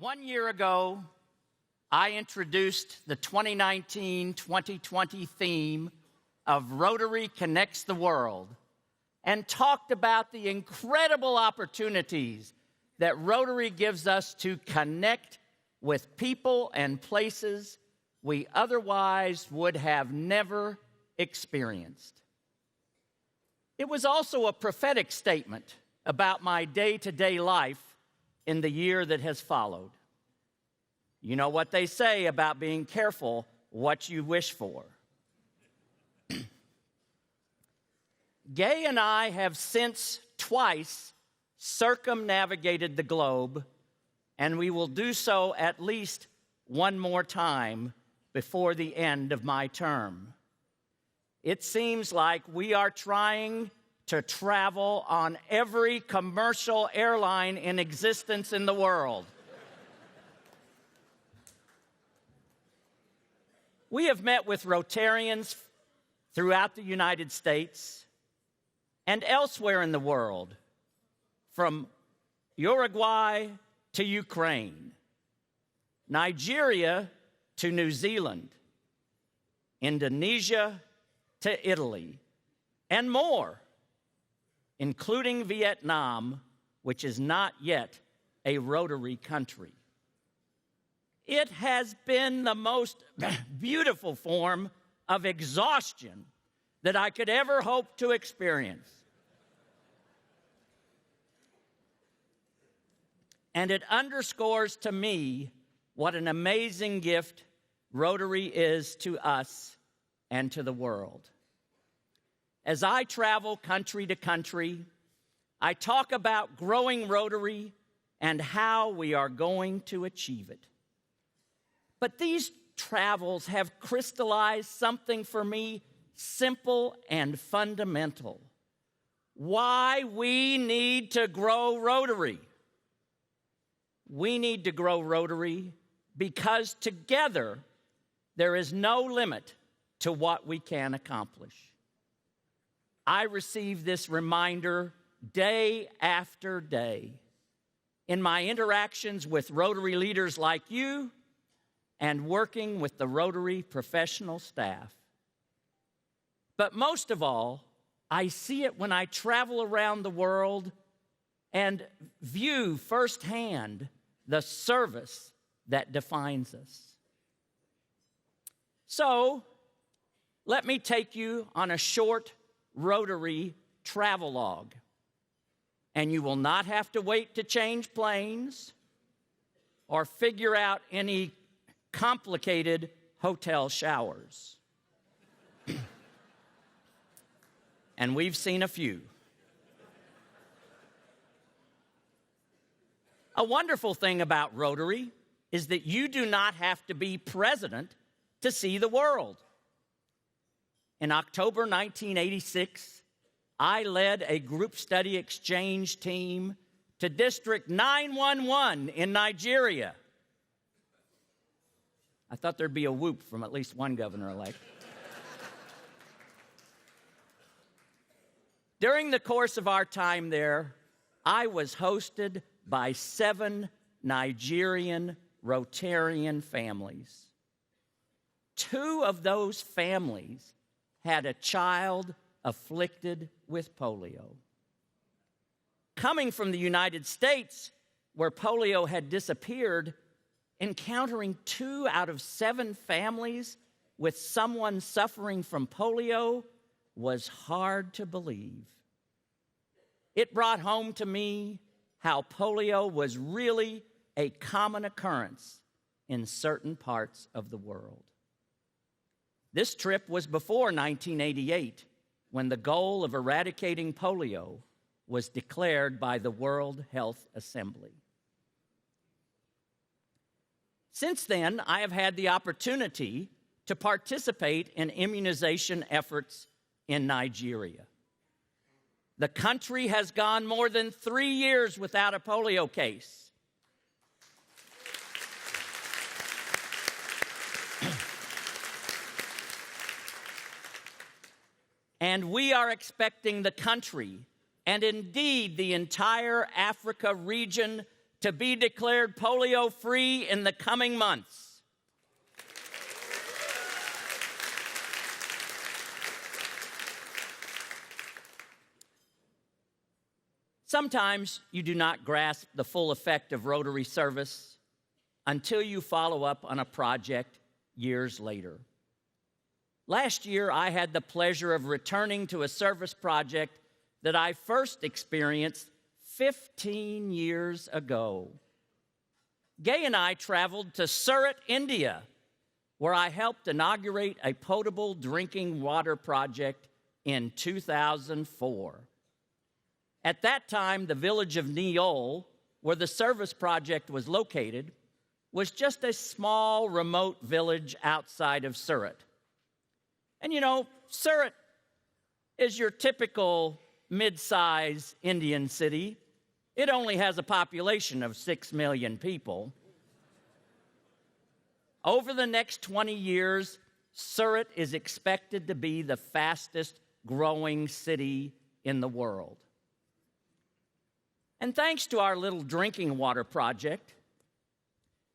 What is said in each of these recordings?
1 year ago, I introduced the 2019-2020 theme of Rotary Connects the World and talked about the incredible opportunities that Rotary gives us to connect with people and places we otherwise would have never experienced. It was also a prophetic statement about my day-to-day life in the year that has followed. You know what they say about being careful what you wish for. Gay and I have since twice circumnavigated the globe, and we will do so at least one more time before the end of my term. It seems like we are trying to travel on every commercial airline in existence in the world. We have met with Rotarians throughout the United States and elsewhere in the world, from Uruguay to Ukraine, Nigeria to New Zealand, Indonesia to Italy, and more, including Vietnam, which is not yet a Rotary country. It has been the most beautiful form of exhaustion that I could ever hope to experience. And it underscores to me what an amazing gift Rotary is to us and to the world. As I travel country to country, I talk about growing Rotary and how we are going to achieve it. But these travels have crystallized something for me simple and fundamental: why we need to grow Rotary. We need to grow Rotary because together there is no limit to what we can accomplish. I receive this reminder day after day in my interactions with Rotary leaders like you and working with the Rotary professional staff. But most of all, I see it when I travel around the world and view firsthand the service that defines us. So, let me take you on a short Rotary travelogue, and you will not have to wait to change planes or figure out any complicated hotel showers. And we've seen a few. A wonderful thing about Rotary is that you do not have to be president to see the world. In October 1986, I led a group study exchange team to District 911 in Nigeria. I thought there'd be a whoop from at least one governor-elect. During the course of our time there, I was hosted by 7 Nigerian Rotarian families. 2 of those families had a child afflicted with polio. Coming from the United States, where polio had disappeared, encountering 2 out of 7 families with someone suffering from polio was hard to believe. It brought home to me how polio was really a common occurrence in certain parts of the world. This trip was before 1988, when the goal of eradicating polio was declared by the World Health Assembly. Since then, I have had the opportunity to participate in immunization efforts in Nigeria. The country has gone more than 3 years without a polio case. And we are expecting the country, and indeed the entire Africa region, to be declared polio-free in the coming months. Sometimes you do not grasp the full effect of Rotary service until you follow up on a project years later. Last year, I had the pleasure of returning to a service project that I first experienced 15 years ago. Gay and I traveled to Surat, India, where I helped inaugurate a potable drinking water project in 2004. At that time, the village of Neol, where the service project was located, was just a small, remote village outside of Surat. And you know, Surat is your typical mid-size Indian city. It only has a population of 6 million people. Over the next 20 years, Surat is expected to be the fastest growing city in the world. And thanks to our little drinking water project,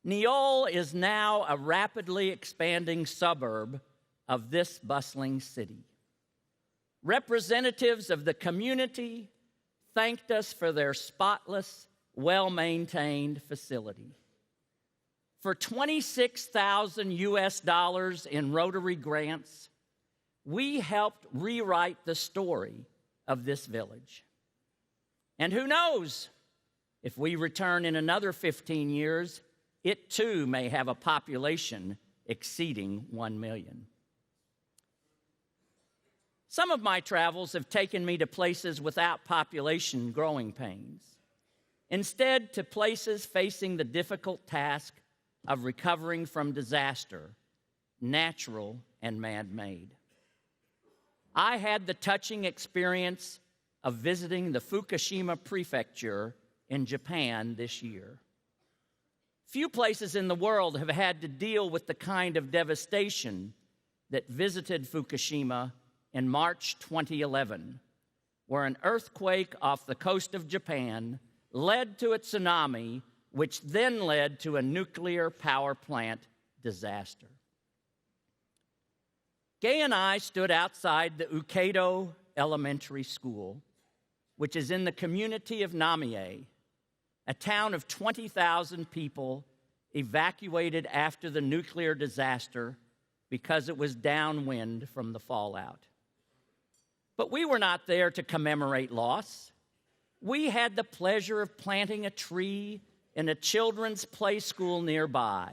Neol is now a rapidly expanding suburb of this bustling city. Representatives of the community thanked us for their spotless, well-maintained facility. For $26,000 US in Rotary grants, we helped rewrite the story of this village. And who knows, if we return in another 15 years, it too may have a population exceeding 1 million. Some of my travels have taken me to places without population growing pains, instead to places facing the difficult task of recovering from disaster, natural and man-made. I had the touching experience of visiting the Fukushima prefecture in Japan this year. Few places in the world have had to deal with the kind of devastation that visited Fukushima in March 2011, where an earthquake off the coast of Japan led to a tsunami, which then led to a nuclear power plant disaster. Gay and I stood outside the Ukedo Elementary School, which is in the community of Namie, a town of 20,000 people evacuated after the nuclear disaster because it was downwind from the fallout. But we were not there to commemorate loss. We had the pleasure of planting a tree in a children's play school nearby,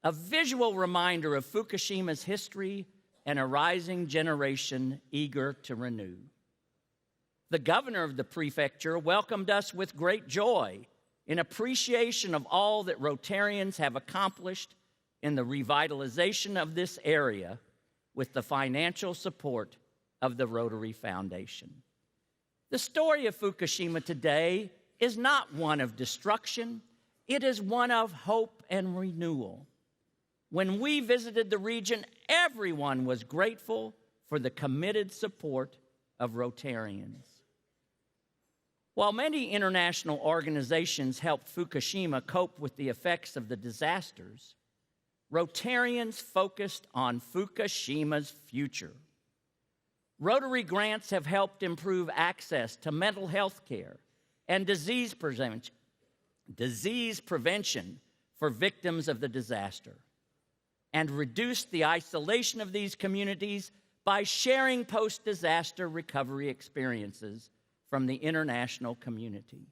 a visual reminder of Fukushima's history and a rising generation eager to renew. The governor of the prefecture welcomed us with great joy in appreciation of all that Rotarians have accomplished in the revitalization of this area with the financial support of the Rotary Foundation. The story of Fukushima today is not one of destruction, it is one of hope and renewal. When we visited the region, everyone was grateful for the committed support of Rotarians. While many international organizations helped Fukushima cope with the effects of the disasters, Rotarians focused on Fukushima's future. Rotary grants have helped improve access to mental health care and disease prevention for victims of the disaster, and reduced the isolation of these communities by sharing post-disaster recovery experiences from the international community.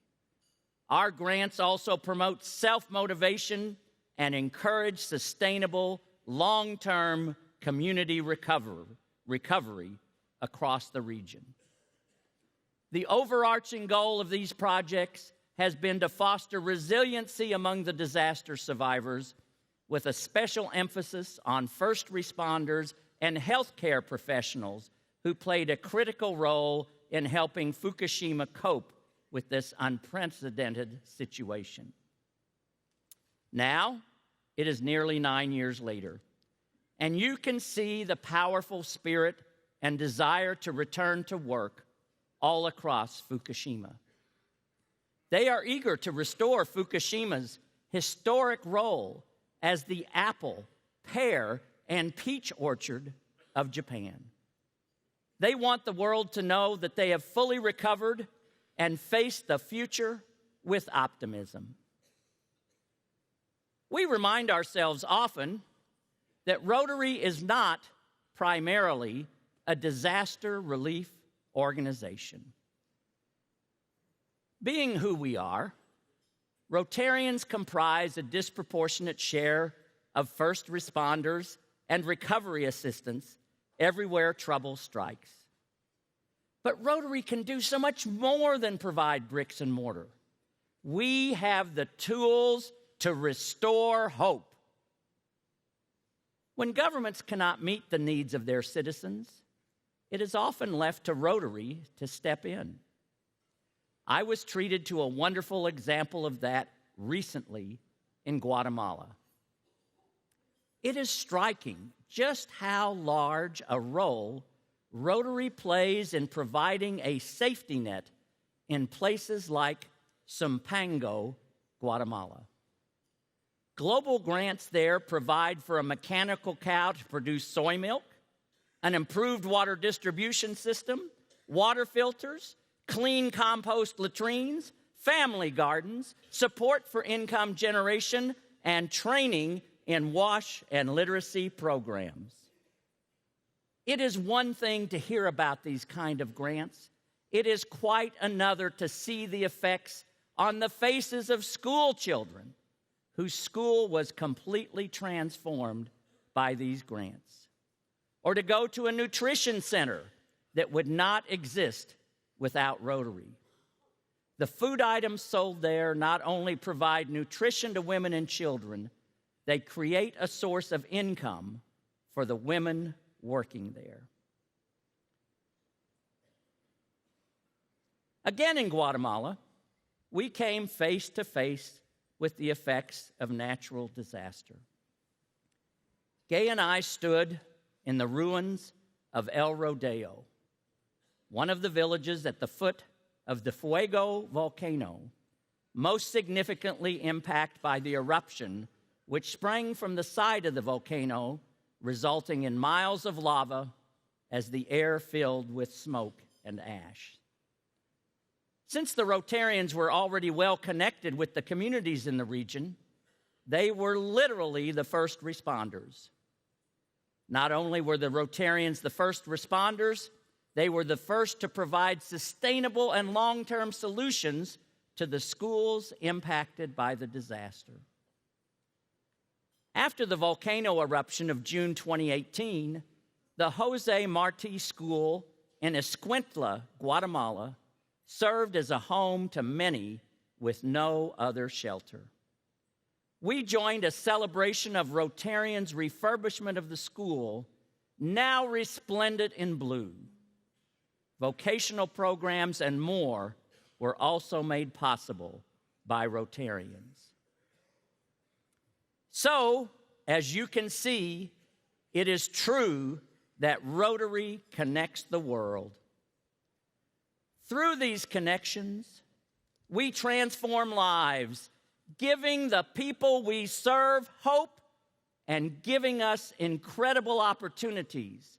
Our grants also promote self-motivation and encourage sustainable, long-term community recovery across the region. The overarching goal of these projects has been to foster resiliency among the disaster survivors, with a special emphasis on first responders and healthcare professionals who played a critical role in helping Fukushima cope with this unprecedented situation. Now, it is nearly 9 years later, and you can see the powerful spirit and desire to return to work all across Fukushima. They are eager to restore Fukushima's historic role as the apple, pear, and peach orchard of Japan. They want the world to know that they have fully recovered and face the future with optimism. We remind ourselves often that Rotary is not primarily a disaster relief organization. Being who we are, Rotarians comprise a disproportionate share of first responders and recovery assistance everywhere trouble strikes. But Rotary can do so much more than provide bricks and mortar. We have the tools to restore hope. When governments cannot meet the needs of their citizens, it is often left to Rotary to step in. I was treated to a wonderful example of that recently in Guatemala. It is striking just how large a role Rotary plays in providing a safety net in places like Zumpango, Guatemala. Global grants there provide for a mechanical cow to produce soy milk, an improved water distribution system, water filters, clean compost latrines, family gardens, support for income generation, and training in WASH and literacy programs. It is one thing to hear about these kind of grants. It is quite another to see the effects on the faces of school children whose school was completely transformed by these grants. Or to go to a nutrition center that would not exist without Rotary. The food items sold there not only provide nutrition to women and children, they create a source of income for the women working there. Again in Guatemala, we came face to face with the effects of natural disaster. Gay and I stood in the ruins of El Rodeo, one of the villages at the foot of the Fuego volcano, most significantly impacted by the eruption which sprang from the side of the volcano, resulting in miles of lava as the air filled with smoke and ash. Since the Rotarians were already well connected with the communities in the region, they were literally the first responders. Not only were the Rotarians the first responders, they were the first to provide sustainable and long-term solutions to the schools impacted by the disaster. After the volcano eruption of June 2018, the Jose Marti School in Escuintla, Guatemala, served as a home to many with no other shelter. We joined a celebration of Rotarians' refurbishment of the school, now resplendent in blue. Vocational programs and more were also made possible by Rotarians. So, as you can see, it is true that Rotary connects the world. Through these connections, we transform lives, giving the people we serve hope and giving us incredible opportunities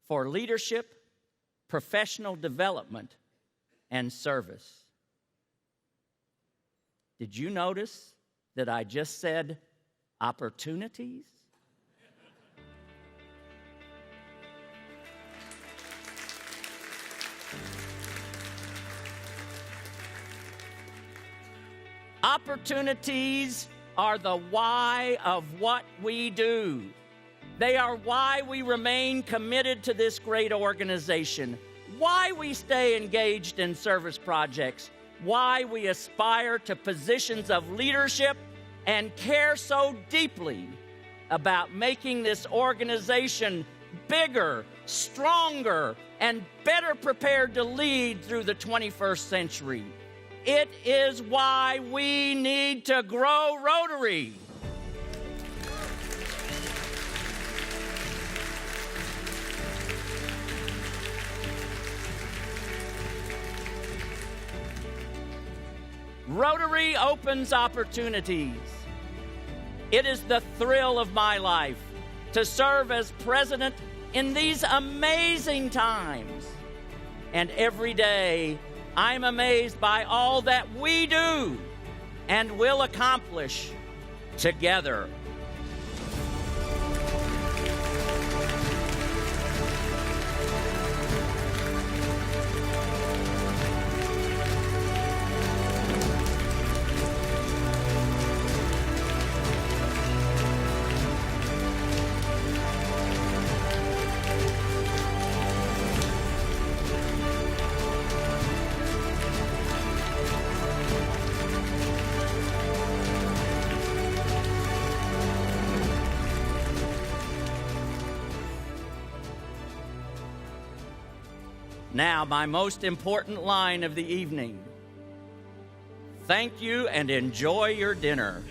for leadership, professional development, and service. Did you notice that I just said opportunities? Opportunities are the why of what we do. They are why we remain committed to this great organization, why we stay engaged in service projects, why we aspire to positions of leadership and care so deeply about making this organization bigger, stronger, and better prepared to lead through the 21st century. It is why we need to grow Rotary. Rotary opens opportunities. It is the thrill of my life to serve as president in these amazing times. And every day, I'm amazed by all that we do and will accomplish together. Now, my most important line of the evening. Thank you and enjoy your dinner.